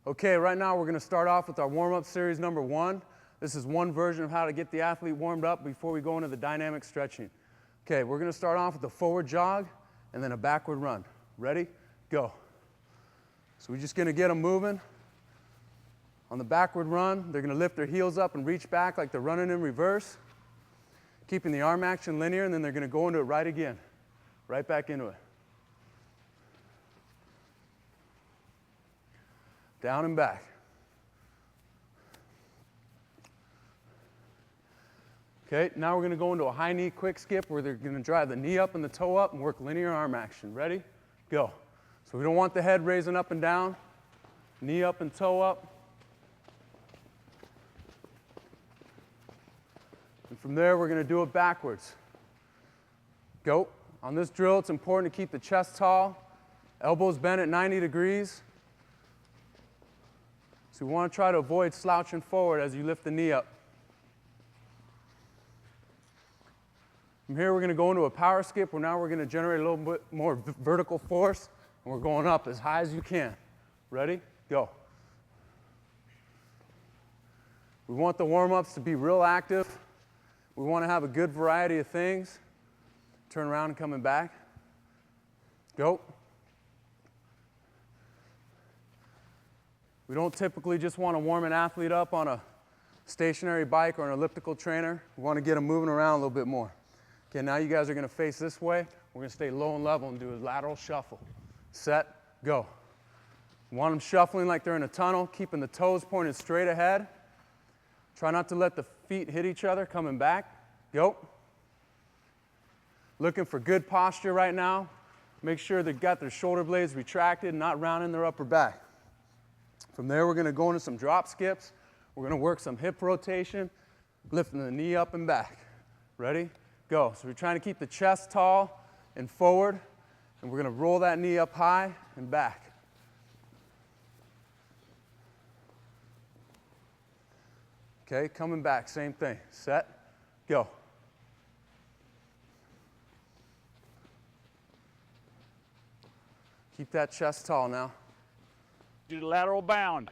Okay, right now we're going to start off with our warm-up series number 1. This is one version of how to get the athlete warmed up before we go into the dynamic stretching. Okay, we're going to start off with a forward jog and then a backward run. Ready? Go. So we're just going to get them moving. On the backward run, they're going to lift their heels up and reach back like they're running in reverse, keeping the arm action linear, and then they're going to go into it right again, right back into it. Down and back. Okay, now we're going to go into a high knee quick skip where they're going to drive the knee up and the toe up and work linear arm action. Ready? Go. So we don't want the head raising up and down. Knee up and toe up. And from there, we're going to do it backwards. Go. On this drill, it's important to keep the chest tall, elbows bent at 90 degrees. So we want to try to avoid slouching forward as you lift the knee up. From here, we're going to go into a power skip where now we're going to generate a little bit more vertical force, and we're going up as high as you can. Ready? Go. We want the warm-ups to be real active. We want to have a good variety of things. Turn around and coming back. Go. We don't typically just want to warm an athlete up on a stationary bike or an elliptical trainer. We want to get them moving around a little bit more. Okay, now you guys are going to face this way. We're going to stay low and level and do a lateral shuffle. Set, go. We want them shuffling like they're in a tunnel, keeping the toes pointed straight ahead. Try not to let the feet hit each other, coming back. Go. Looking for good posture right now. Make sure they've got their shoulder blades retracted, not rounding their upper back. From there, we're going to go into some drop skips. We're going to work some hip rotation, lifting the knee up and back. Ready? Go. So we're trying to keep the chest tall and forward, and we're going to roll that knee up high and back. Okay, coming back, same thing. Set, go. Keep that chest tall now. Do the lateral bound.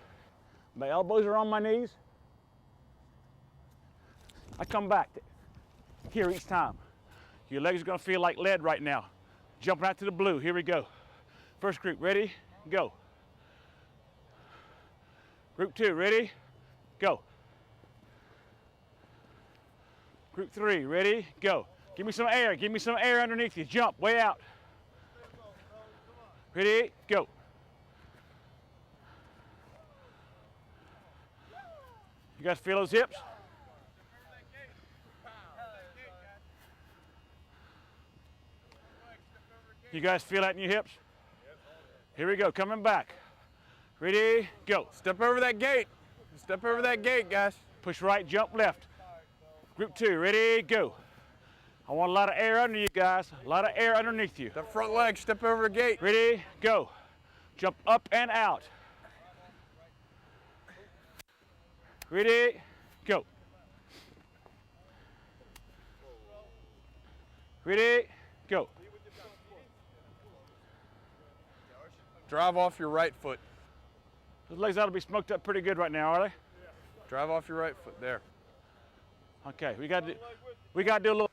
My elbows are on my knees. I come back here each time. Your legs are going to feel like lead right now. Jumping out to the blue. Here we go. First group, ready? Go. Group 2, ready? Go. Group 3, ready? Go. Give me some air. Give me some air underneath you. Jump way out. Ready? Go. You guys feel those hips? You guys feel that in your hips? Here we go, coming back. Ready, go. Step over that gate. Step over that gate, guys. Push right, jump left. Group 2, ready, go. I want a lot of air under you guys, a lot of air underneath you. That front leg, step over the gate. Ready, go. Jump up and out. Ready, go. Ready, go. Drive off your right foot. Those legs ought to be smoked up pretty good right now, are they? Drive off your right foot, there. Okay, we got to do a little.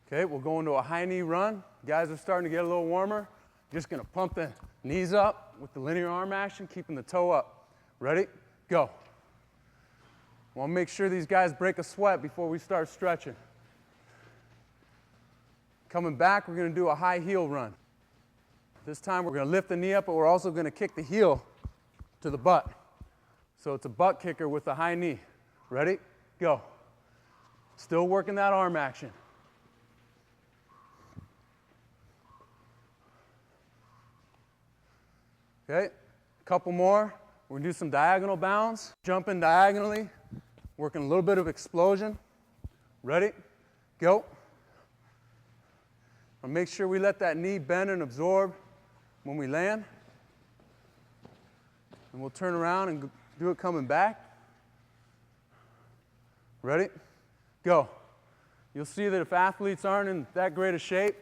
Okay, we'll go into a high knee run. Guys are starting to get a little warmer. Just going to pump the knees up with the linear arm action, keeping the toe up. Ready? Go. Want to make sure these guys break a sweat before we start stretching. Coming back, we're going to do a high heel run. This time we're going to lift the knee up, but we're also going to kick the heel to the butt. So it's a butt kicker with a high knee. Ready? Go. Still working that arm action. Okay, a couple more. We're going to do some diagonal bounds. Jumping diagonally, working a little bit of explosion. Ready? Go. And make sure we let that knee bend and absorb when we land. And we'll turn around and do it coming back. Ready? Go. You'll see that if athletes aren't in that great a shape,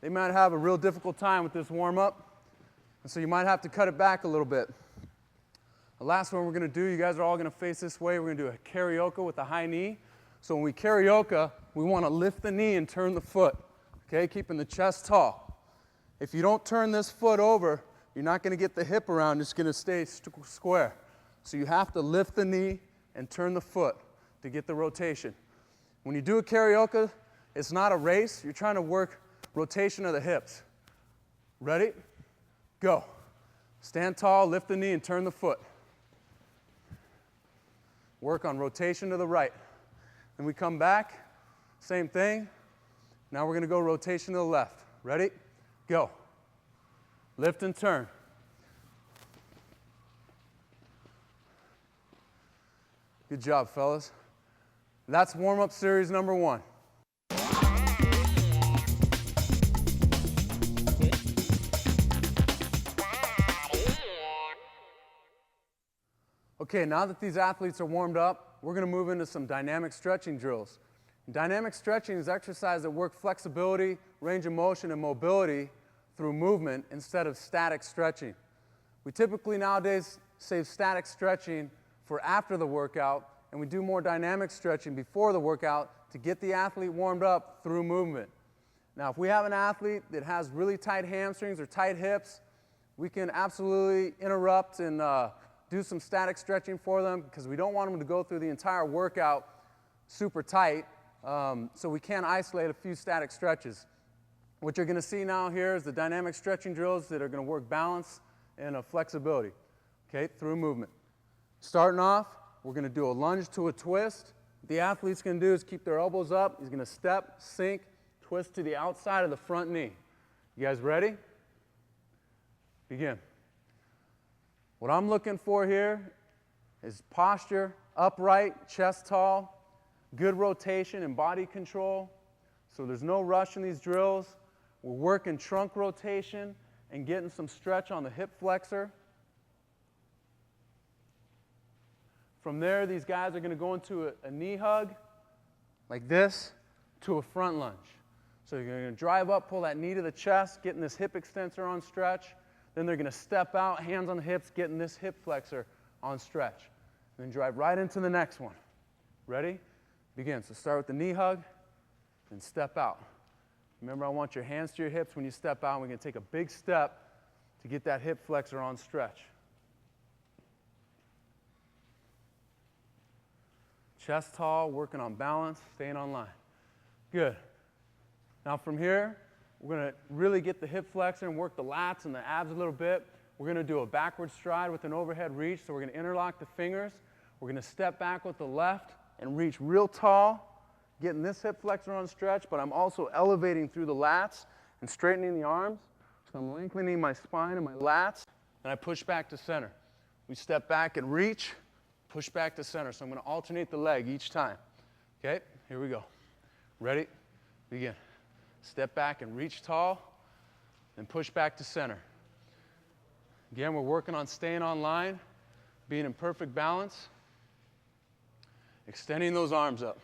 they might have a real difficult time with this warm-up. And so you might have to cut it back a little bit. The last one we're going to do, you guys are all going to face this way. We're going to do a karaoke with a high knee. So when we karaoke, we want to lift the knee and turn the foot, okay, keeping the chest tall. If you don't turn this foot over, you're not going to get the hip around. It's going to stay square. So you have to lift the knee and turn the foot to get the rotation. When you do a karaoke, it's not a race. You're trying to work rotation of the hips. Ready? Go. Stand tall, lift the knee, and turn the foot. Work on rotation to the right. Then we come back, same thing. Now we're going to go rotation to the left. Ready? Go. Lift and turn. Good job, fellas. That's warm-up series number 1. Okay, now that these athletes are warmed up, we're going to move into some dynamic stretching drills. Dynamic stretching is exercise that work flexibility, range of motion, and mobility through movement instead of static stretching. We typically nowadays save static stretching for after the workout, and we do more dynamic stretching before the workout to get the athlete warmed up through movement. Now, if we have an athlete that has really tight hamstrings or tight hips, we can absolutely interrupt and do some static stretching for them because we don't want them to go through the entire workout super tight, so we can isolate a few static stretches. What you're going to see now here is the dynamic stretching drills that are going to work balance and flexibility, okay, through movement. Starting off, we're going to do a lunge to a twist. What the athlete's going to do is keep their elbows up. He's going to step, sink, twist to the outside of the front knee. You guys ready? Begin. What I'm looking for here is posture, upright, chest tall, good rotation and body control. So there's no rush in these drills. We're working trunk rotation and getting some stretch on the hip flexor. From there, these guys are going to go into a knee hug, like this, to a front lunge. So you're going to drive up, pull that knee to the chest, getting this hip extensor on stretch. Then they're going to step out, hands on the hips, getting this hip flexor on stretch. Then drive right into the next one. Ready? Begin. So start with the knee hug, then step out. Remember, I want your hands to your hips when you step out. We're going to take a big step to get that hip flexor on stretch. Chest tall, working on balance, staying on line. Good. Now from here, we're going to really get the hip flexor and work the lats and the abs a little bit. We're going to do a backward stride with an overhead reach. So we're going to interlock the fingers. We're going to step back with the left and reach real tall, getting this hip flexor on stretch, but I'm also elevating through the lats and straightening the arms. So I'm lengthening my spine and my lats, and I push back to center. We step back and reach, push back to center. So I'm going to alternate the leg each time. Okay, here we go. Ready? Begin. Step back and reach tall, then push back to center. Again, we're working on staying on line, being in perfect balance, extending those arms up.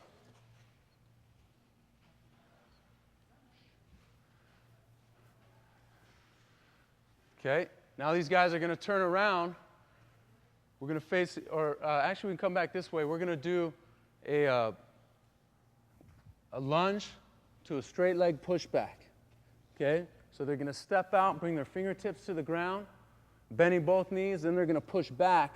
Okay, now these guys are going to turn around. We're going to face, actually we can come back this way. We're going to do a lunge to a straight leg pushback. Okay, so they're going to step out, bring their fingertips to the ground, bending both knees, then they're going to push back,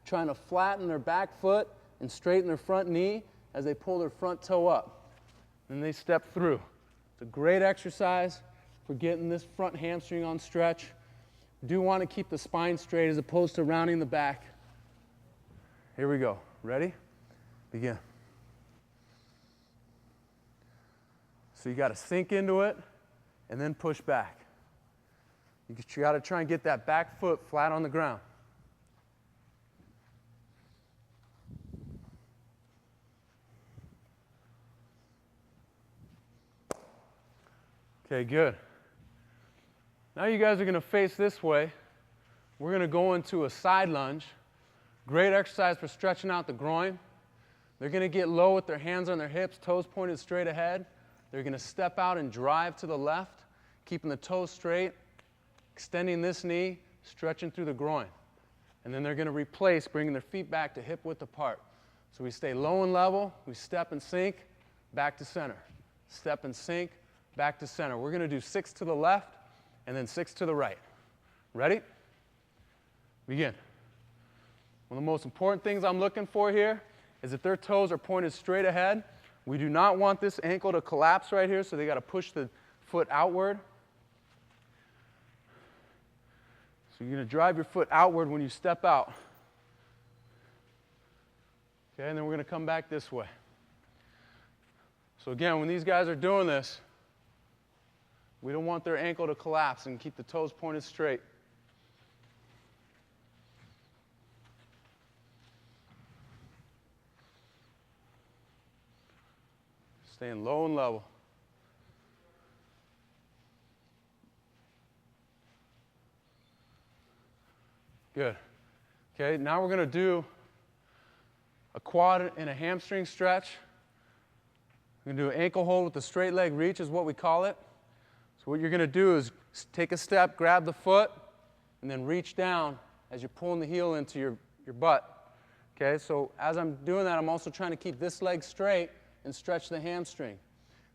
trying to flatten their back foot and straighten their front knee as they pull their front toe up. Then they step through. It's a great exercise for getting this front hamstring on stretch. Do want to keep the spine straight as opposed to rounding the back. Here we go. Ready? Begin. So you got to sink into it and then push back. You got to try and get that back foot flat on the ground. Okay, good. Now you guys are going to face this way. We're going to go into a side lunge. Great exercise for stretching out the groin. They're going to get low with their hands on their hips, toes pointed straight ahead. They're going to step out and drive to the left, keeping the toes straight, extending this knee, stretching through the groin. and then they're going to replace bringing their feet back to hip width apart. So we stay low and level, we step and sink, back to center. Step and sink, back to center. We're going to do 6 to the left and then 6 to the right. Ready? Begin. One of the most important things I'm looking for here is that their toes are pointed straight ahead. We do not want this ankle to collapse right here, so they got to push the foot outward. So you're going to drive your foot outward when you step out. Okay, and then we're going to come back this way. So again, when these guys are doing this, we don't want their ankle to collapse, and keep the toes pointed straight. Staying low and level. Good. Okay, now we're going to do a quad and a hamstring stretch. We're going to do an ankle hold with the straight leg reach is what we call it. So what you're going to do is take a step, grab the foot, and then reach down as you're pulling the heel into your butt. Okay, so as I'm doing that, I'm also trying to keep this leg straight and stretch the hamstring.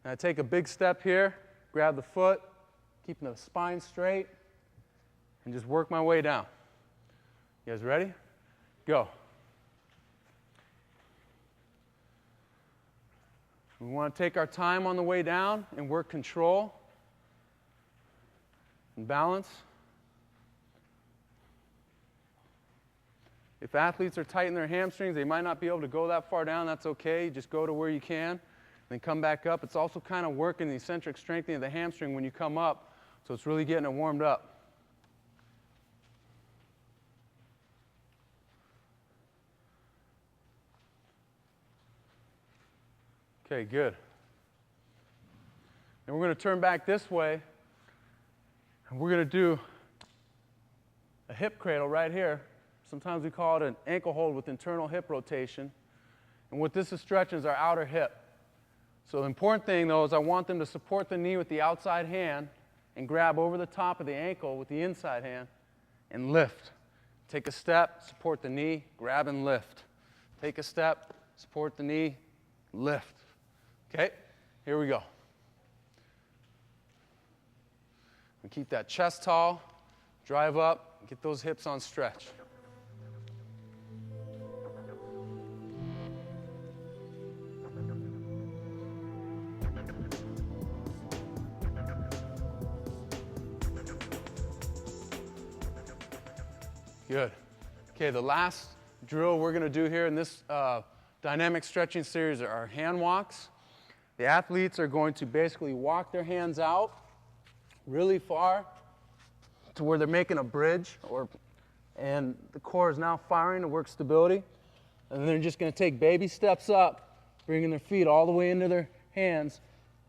And I take a big step here, grab the foot, keeping the spine straight, and just work my way down. You guys ready? Go. We want to take our time on the way down and work control and balance. If athletes are tight in their hamstrings, they might not be able to go that far down. That's okay. Just go to where you can, then come back up. It's also kind of working the eccentric strengthening of the hamstring when you come up, so it's really getting it warmed up. Okay, good. And we're going to turn back this way, and we're going to do a hip cradle right here. Sometimes we call it an ankle hold with internal hip rotation. And what this is stretching is our outer hip. So the important thing, though, is I want them to support the knee with the outside hand and grab over the top of the ankle with the inside hand and lift. Take a step, support the knee, grab and lift. Take a step, support the knee, lift. Okay, here we go. And keep that chest tall, drive up, get those hips on stretch. Good. Okay, the last drill we're going to do here in this dynamic stretching series are our hand walks. The athletes are going to basically walk their hands out really far to where they're making a bridge, and the core is now firing to work stability. And then they're just going to take baby steps up, bringing their feet all the way into their hands,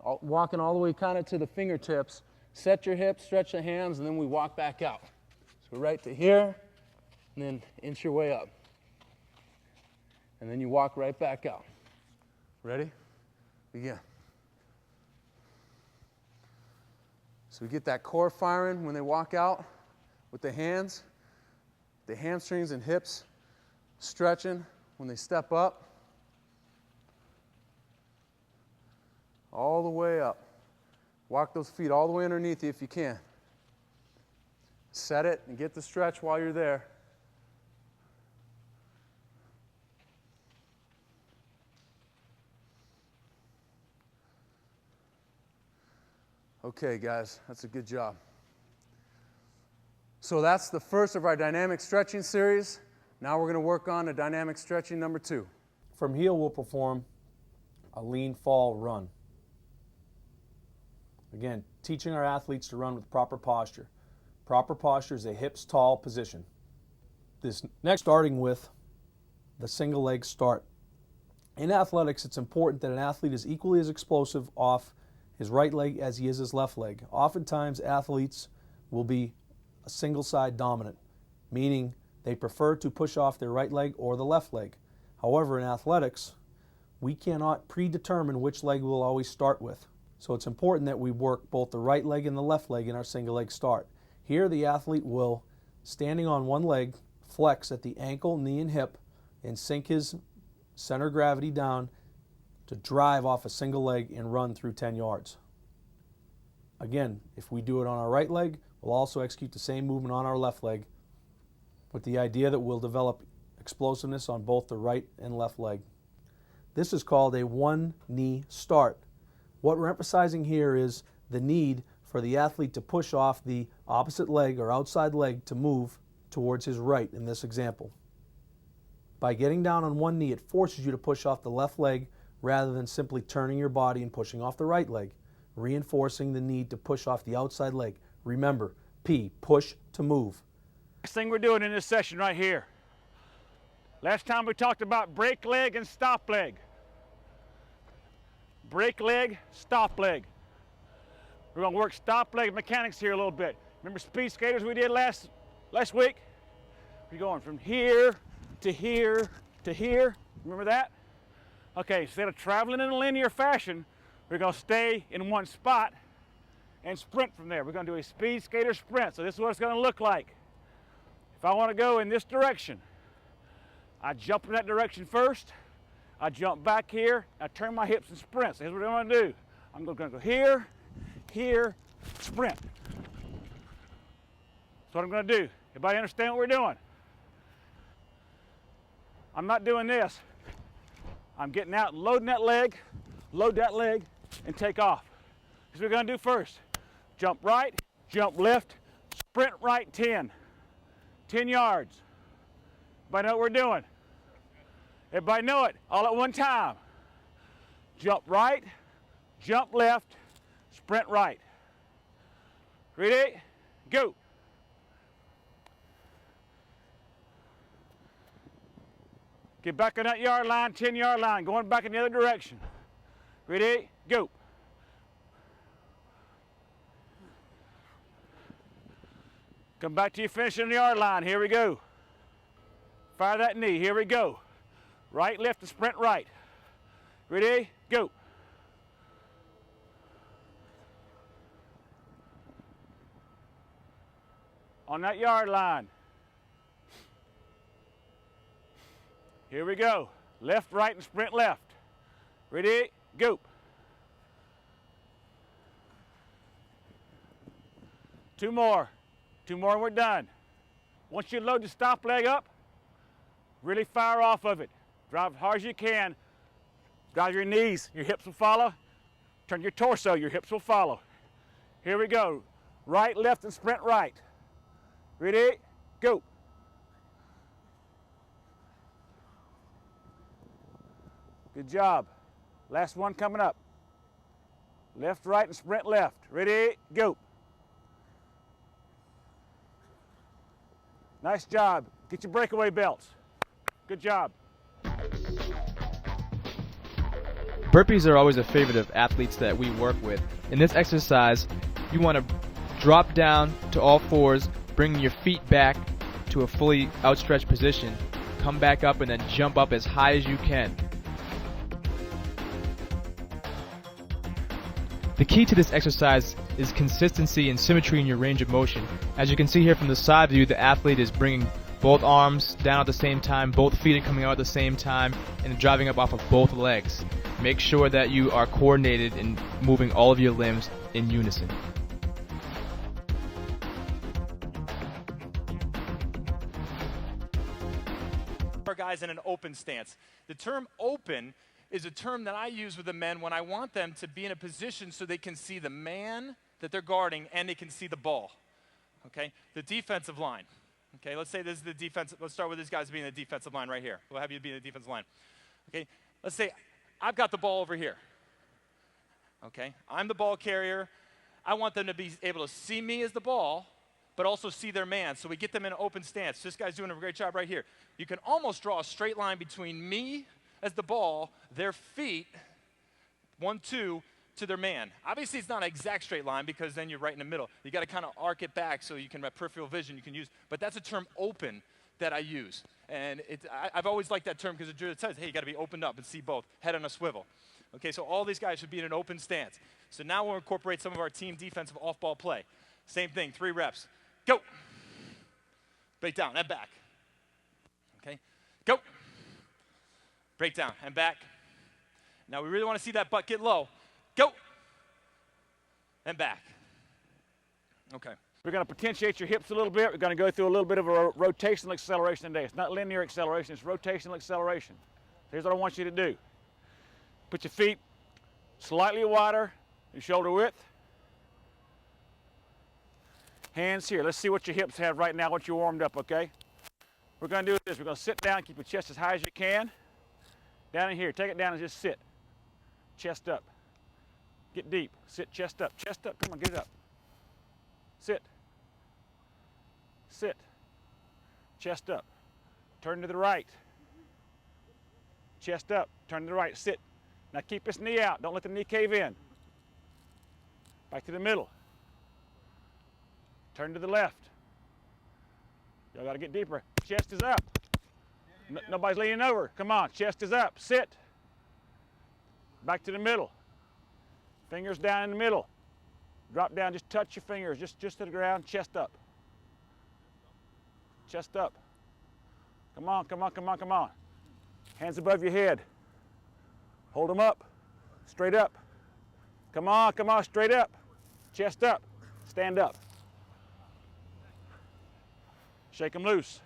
walking all the way kind of to the fingertips. Set your hips, stretch the hands, and then we walk back out. So right to here, and then inch your way up. And then you walk right back out. Ready? Begin. So we get that core firing when they walk out with the hands, the hamstrings and hips stretching when they step up. All the way up. Walk those feet all the way underneath you if you can. Set it and get the stretch while you're there. Okay, guys, that's a good job. So that's the first of our dynamic stretching series. Now we're going to work on a dynamic stretching number 2. From heel, we'll perform a lean fall run. Again, teaching our athletes to run with proper posture. Proper posture is a hips tall position. This next, starting with the single leg start. In athletics, it's important that an athlete is equally as explosive off his right leg as he is his left leg. Oftentimes, athletes will be a single side dominant, meaning they prefer to push off their right leg or the left leg. However, in athletics, we cannot predetermine which leg we'll always start with. So it's important that we work both the right leg and the left leg in our single leg start. Here, the athlete will, standing on one leg, flex at the ankle, knee, and hip and sink his center of gravity down to drive off a single leg and run through 10 yards. Again, if we do it on our right leg, we'll also execute the same movement on our left leg with the idea that we'll develop explosiveness on both the right and left leg. This is called a one-knee start. What we're emphasizing here is the need for the athlete to push off the opposite leg or outside leg to move towards his right in this example. By getting down on one knee, it forces you to push off the left leg rather than simply turning your body and pushing off the right leg, reinforcing the need to push off the outside leg. Remember, P, push to move. Next thing we're doing in this session right here. Last time we talked about break leg and stop leg. Break leg, stop leg. We're going to work stop leg mechanics here a little bit. Remember speed skaters we did last week? We're going from here to here to here. Remember that? Okay, instead of traveling in a linear fashion, we're going to stay in one spot and sprint from there. We're going to do a speed skater sprint. So this is what it's going to look like. If I want to go in this direction, I jump in that direction first. I jump back here. I turn my hips and sprint. So here's what I'm going to do. I'm going to go here, here, sprint. That's what I'm going to do. Everybody understand what we're doing? I'm not doing this. I'm getting out and loading that leg, load that leg, and take off. This is what we're going to do first. Jump right, jump left, sprint right 10. 10 yards. Everybody know what we're doing? Everybody know it all at one time. Jump right, jump left, sprint right. Ready? Go. Get back on that yard line, 10-yard line, going back in the other direction. Ready? Go. Come back to your finish in the yard line. Here we go. Fire that knee. Here we go. Right, left, and sprint right. Ready? Go. On that yard line. Here we go. Left, right, and sprint left. Ready? Go. Two more. Two more and we're done. Once you load the stop leg up, really fire off of it. Drive as hard as you can. Drive your knees, your hips will follow. Turn your torso, your hips will follow. Here we go. Right, left, and sprint right. Ready? Go. Good job. Last one coming up. Left, right, and sprint left. Ready? Go. Nice job. Get your breakaway belts. Good job. Burpees are always a favorite of athletes that we work with. In this exercise, you want to drop down to all fours, bring your feet back to a fully outstretched position, come back up, and then jump up as high as you can. The key to this exercise is consistency and symmetry in your range of motion. As you can see here from the side view, the athlete is bringing both arms down at the same time, both feet are coming out at the same time, and driving up off of both legs. Make sure that you are coordinated in moving all of your limbs in unison. Our guys in an open stance. The term open is a term that I use with the men when I want them to be in a position so they can see the man that they're guarding and they can see the ball. Okay? The defensive line. Okay, let's say this is the defense. Let's start with these guys being the defensive line right here. We'll have you be the defensive line. Okay, let's say I've got the ball over here. Okay, I'm the ball carrier. I want them to be able to see me as the ball, but also see their man. So we get them in an open stance. This guy's doing a great job right here. You can almost draw a straight line between me as the ball, their feet, 1, 2, to their man. Obviously, it's not an exact straight line because then you're right in the middle. You got to kind of arc it back so you can have peripheral vision you can use. But that's a term open that I use. And I've always liked that term because it says, hey, you got to be opened up and see both, head on a swivel. Okay, so all these guys should be in an open stance. So now we'll incorporate some of our team defensive off-ball play. Same thing, 3 reps. Go. Break down and back. Break down and back. Now we really want to see that butt get low. Go. And back. Okay. We're going to potentiate your hips a little bit. We're going to go through a little bit of a rotational acceleration today. It's not linear acceleration, it's rotational acceleration. Here's what I want you to do. Put your feet slightly wider, your shoulder width. Hands here. Let's see what your hips have right now, what you warmed up, okay? We're going to do this. We're going to sit down, keep your chest as high as you can. Down in here. Take it down and just sit. Chest up. Get deep. Sit, chest up. Chest up. Come on, get it up. Sit. Sit. Chest up. Turn to the right. Chest up. Turn to the right. Sit. Now keep this knee out. Don't let the knee cave in. Back to the middle. Turn to the left. Y'all got to get deeper. Chest is up. Nobody's leaning over. Come on. Chest is up. Sit. Back to the middle. Fingers down in the middle. Drop down. Just touch your fingers. Just to the ground. Chest up. Chest up. Come on, come on, come on, come on. Hands above your head. Hold them up. Straight up. Come on, come on. Straight up. Chest up. Stand up. Shake them loose.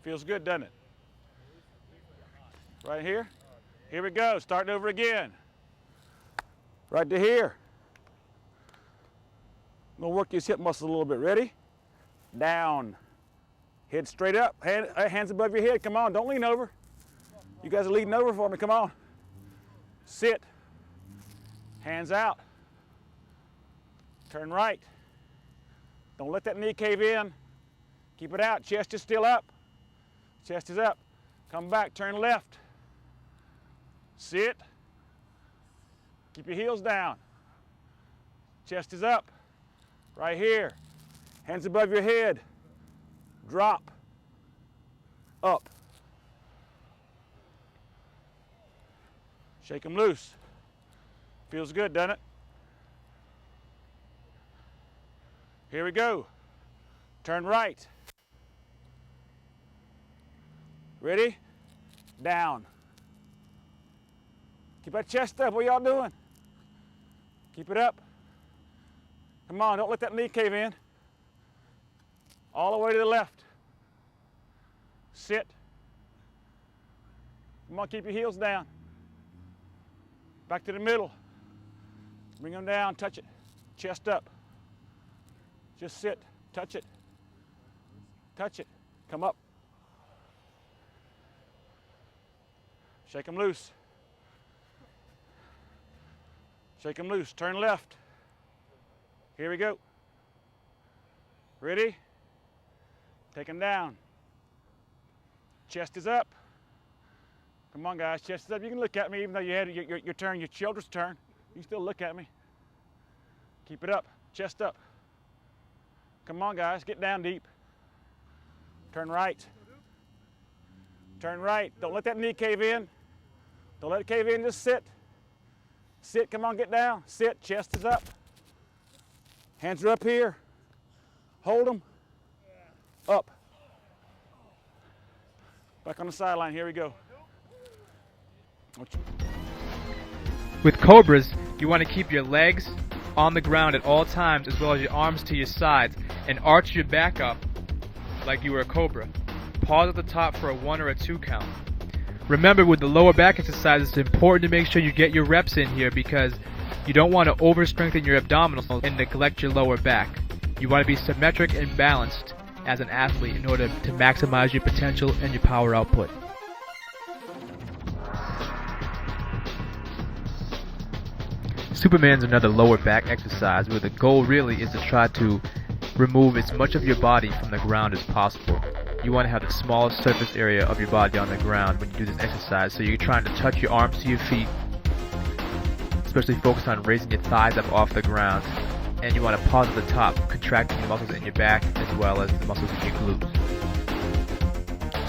Feels good, doesn't it? Right here. Here we go. Starting over again. Right to here. I'm going to work these hip muscles a little bit. Ready? Down. Head straight up. Hands above your head. Come on. Don't lean over. You guys are leaning over for me. Come on. Sit. Hands out. Turn right. Don't let that knee cave in. Keep it out. Chest is still up. Chest is up. Come back. Turn left. Sit. Keep your heels down. Chest is up. Right here. Hands above your head. Drop. Up. Shake them loose. Feels good, doesn't it? Here we go. Turn right. Ready? Down. Keep that chest up. What y'all doing? Keep it up. Come on, don't let that knee cave in. All the way to the left. Sit. Come on, keep your heels down. Back to the middle. Bring them down, touch it. Chest up. Just sit, touch it. Touch it. Come up. Shake them loose. Shake them loose. Turn left. Here we go. Ready? Take them down. Chest is up. Come on, guys. Chest is up. You can look at me even though you had your turn, your shoulder's turn. You can still look at me. Keep it up. Chest up. Come on, guys. Get down deep. Turn right. Turn right. Don't let that knee cave in. Don't let it cave in. Just sit. Sit. Come on, get down. Sit. Chest is up. Hands are up here. Hold them. Up. Back on the sideline. Here we go. With cobras, you want to keep your legs on the ground at all times, as well as your arms to your sides, and arch your back up like you were a cobra. Pause at the top for a 1 or a 2 count. Remember, with the lower back exercise, it's important to make sure you get your reps in here because you don't want to overstrengthen your abdominals and neglect your lower back. You want to be symmetric and balanced as an athlete in order to maximize your potential and your power output. Superman's another lower back exercise where the goal really is to try to remove as much of your body from the ground as possible. You want to have the smallest surface area of your body on the ground when you do this exercise, so you're trying to touch your arms to your feet, especially focus on raising your thighs up off the ground, and you want to pause at the top, contracting the muscles in your back as well as the muscles in your glutes.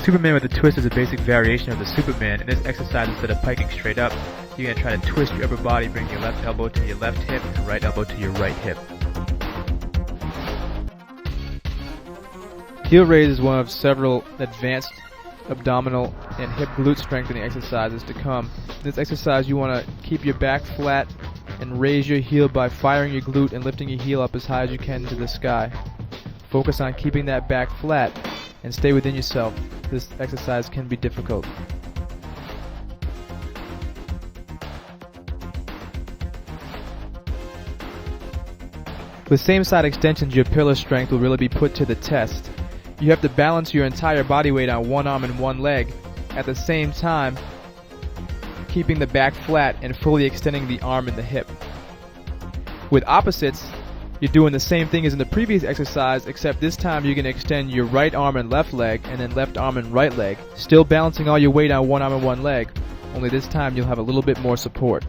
Superman with a twist is a basic variation of the Superman. In this exercise, instead of piking straight up, you're going to try to twist your upper body, bring your left elbow to your left hip and right elbow to your right hip. Heel raise is one of several advanced abdominal and hip glute strengthening exercises to come. In this exercise, you want to keep your back flat and raise your heel by firing your glute and lifting your heel up as high as you can to the sky. Focus on keeping that back flat and stay within yourself. This exercise can be difficult. With same side extensions, your pillar strength will really be put to the test. You have to balance your entire body weight on one arm and one leg, at the same time keeping the back flat and fully extending the arm and the hip. With opposites, you're doing the same thing as in the previous exercise, except this time you're going to extend your right arm and left leg, and then left arm and right leg, still balancing all your weight on one arm and one leg, only this time you'll have a little bit more support.